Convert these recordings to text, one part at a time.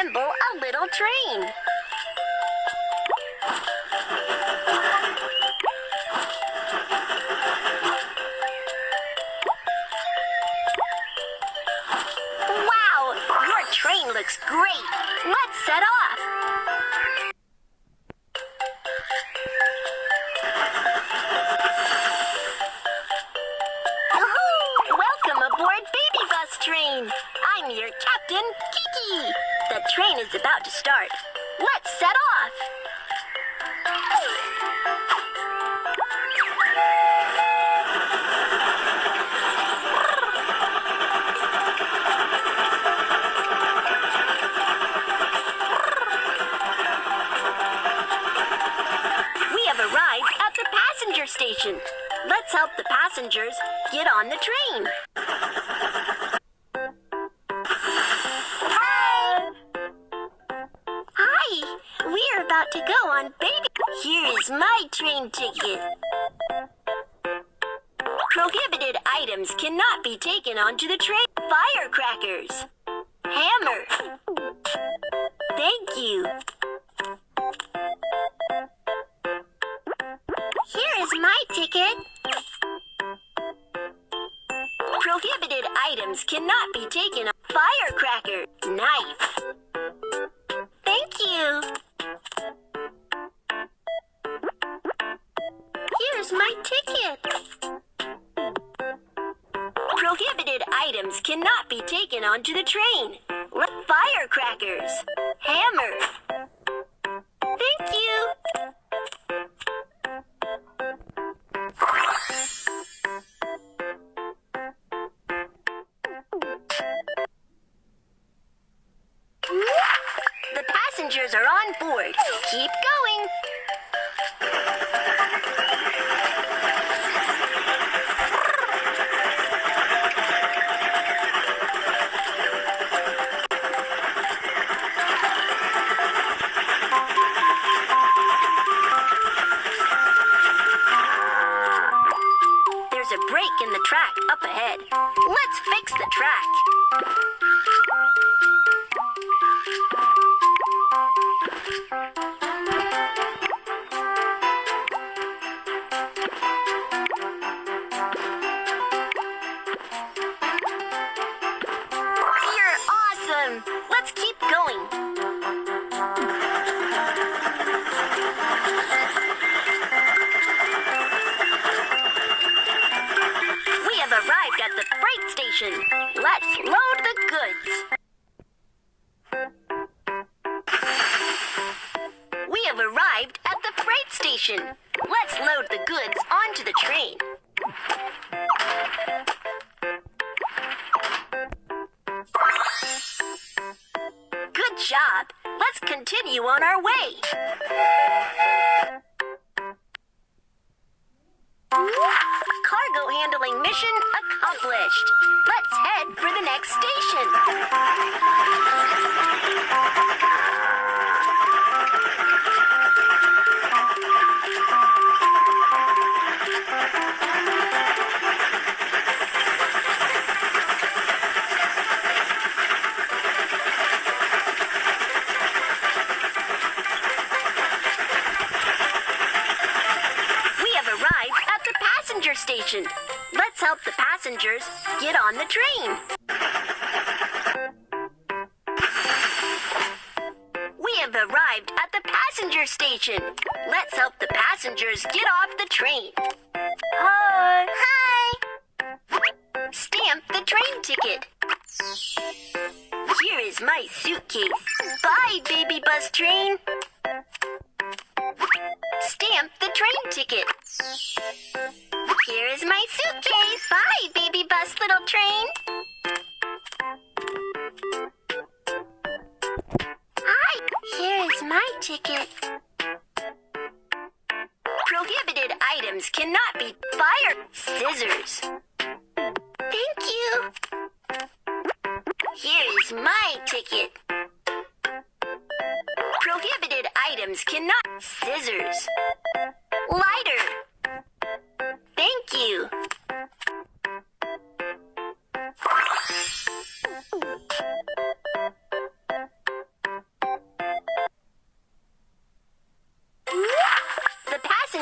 assemble a little train. Wow, your train looks great. Let's set off. Welcome aboard BabyBus train. I'm your captain, Kiki. The train is about to start. Let's set off. We have arrived at the passenger station. Let's help the passengers get on the train. Hi! We're about to go on Baby. Here is my train ticket. Prohibited items cannot be taken onto the train. Firecrackers. Hammer. Thank you. Here is my ticket. Prohibited items cannot be taken on. Firecracker. Knife. Thank you. Here's my ticket. Prohibited items cannot be taken onto the train. Firecrackers. Hammer. Thank you. The passengers are on board. Keep going. There's a break in the track up ahead. Let's fix the track. You're awesome! Let's keep going. We have arrived at the freight station. Let's load the goods. We have arrived at the freight station. Let's load the goods onto the train. Good job. Let's continue on our way. Cargo handling mission accomplished. Let's head for the next station. We have arrived at the passenger station. Let's help the passengers get on the train. We have arrived at the passenger station. Let's help the passengers get off the train. Hi. Hi. Stamp the train ticket. Here is my suitcase. Bye, BabyBus train. Stamp the train ticket. Here is my suitcase. Bye, BabyBus little train. Hi, here is my ticket. Prohibited items cannot be fired. Scissors. Thank you. Here is my ticket. Prohibited items cannot. Scissors. Lighter. Thank you.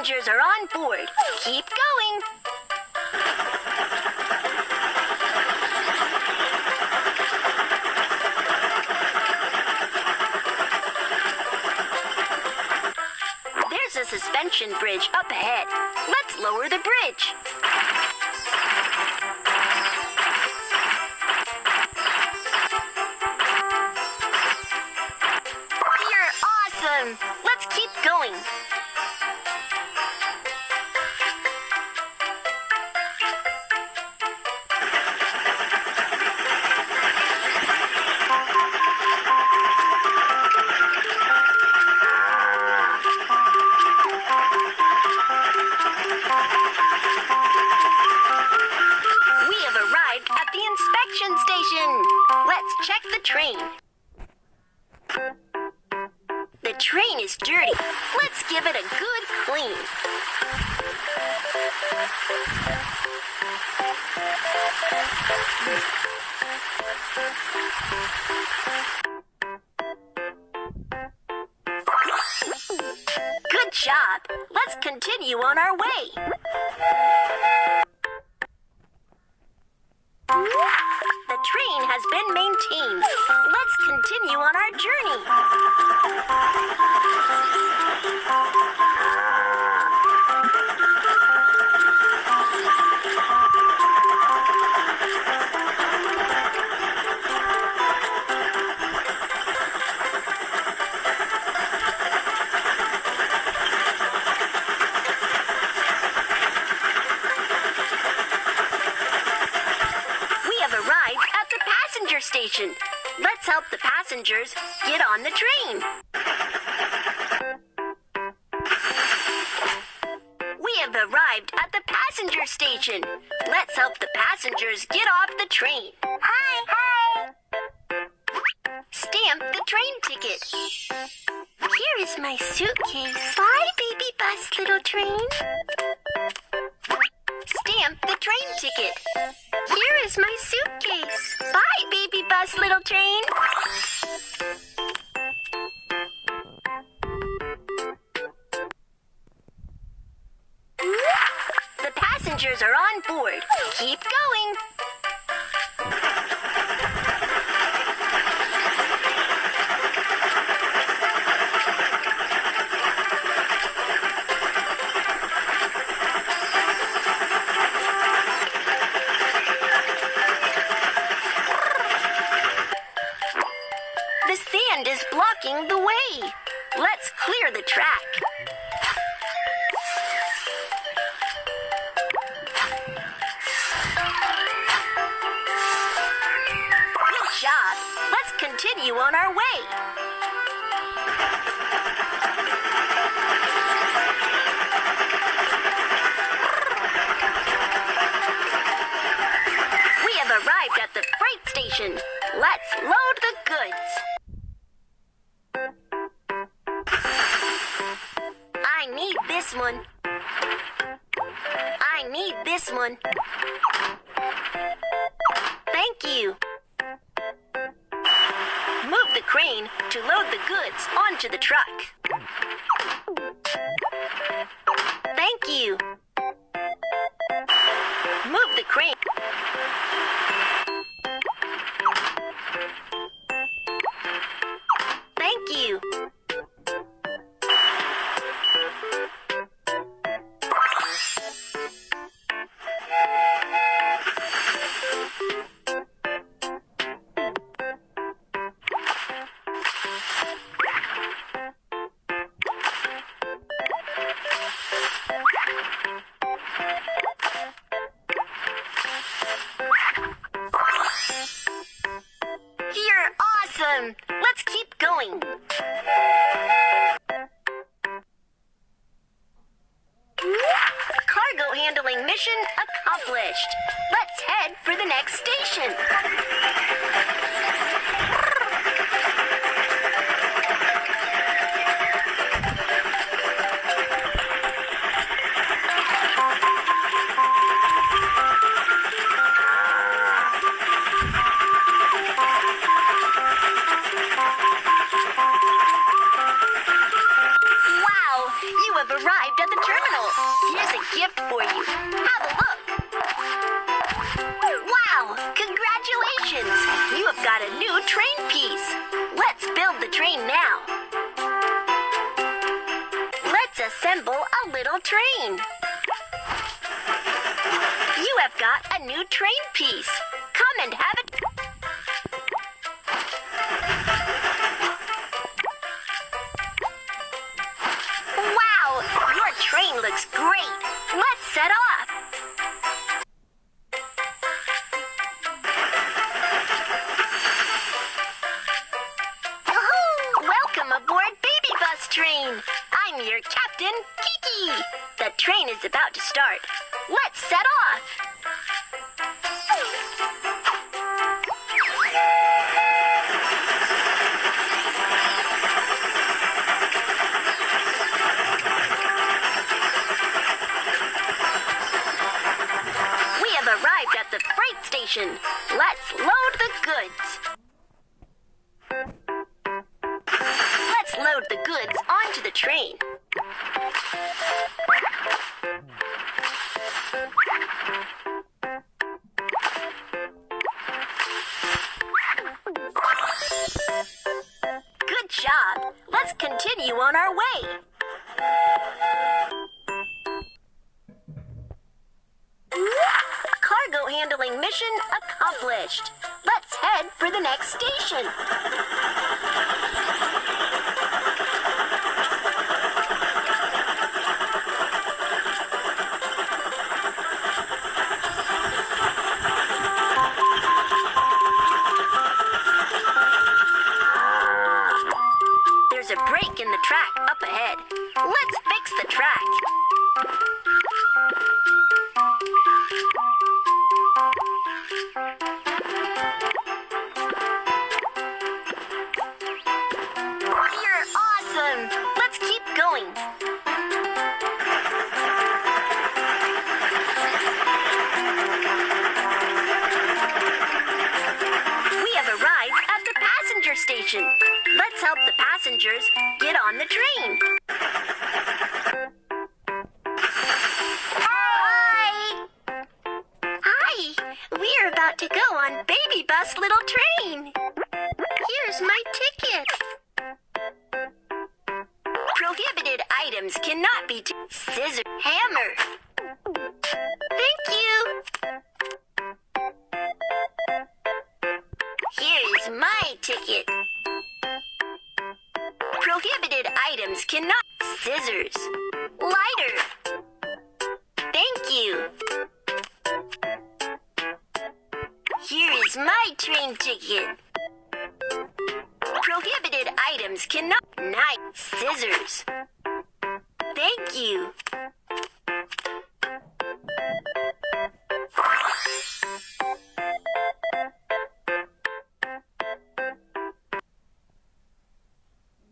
passengers are on board. Keep going. There's a suspension bridge up ahead. Let's lower the bridge. You're awesome! Let's keep going. Station. Let's check the train. The train is dirty. Let's give it a good clean. Good job. Let's continue on our way. The train has been maintained. Let's continue on our journey. Station. Let's help the passengers get on the train. We have arrived at the passenger station. Let's help the passengers get off the train. Hi. Stamp the train ticket. Here is my suitcase. Bye, BabyBus, little train. Stamp the train ticket. Here is my suitcase. Bye, BabyBus, little train. The passengers are on board. Keep going. Is blocking the way. Let's clear the track. Good job. Let's continue on our way. We have arrived at the freight station. Let's load the goods. I need this one. I need this one. Thank you. Move the crane to load the goods onto the truck. Thank you. Move the crane. Thank you. You're awesome! Let's keep going. Cargo handling mission accomplished. Let's head for the next station. Wow! You have arrived at the terminal. Wow! Congratulations! You have got a new train piece. Let's build the train now. Let's assemble a little train. You have got a new train piece. Come and have it. Wow! Your train looks great. Let's set off. Welcome aboard BabyBus train. I'm your captain, Kiki. The train is about to start. Let's set off. We have arrived at the freight station. Let's load the goods. Let's load the goods onto the train. Good job. Let's continue on our way. Cargo handling mission accomplished. Let's head for the next station. There's a break in the track up ahead. Let's fix the track. You're awesome! Let's keep going. We have arrived at the passenger station. Let's help the passengers get on the train. Hi! Hi! We're about to go on BabyBus little train. Here's my ticket. Prohibited items cannot be scissors, hammer. Thank you. Here's my ticket. Prohibited items cannot scissors. Lighter. Thank you. Here is my train ticket. Prohibited items cannot knife scissors. Thank you.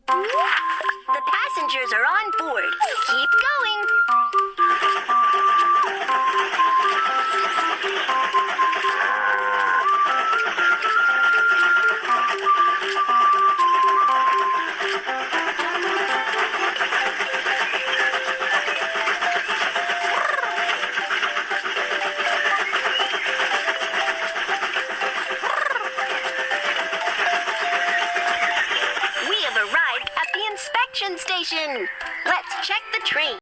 The passengers are on board. Keep going. We have arrived at the inspection station. Let's check the train.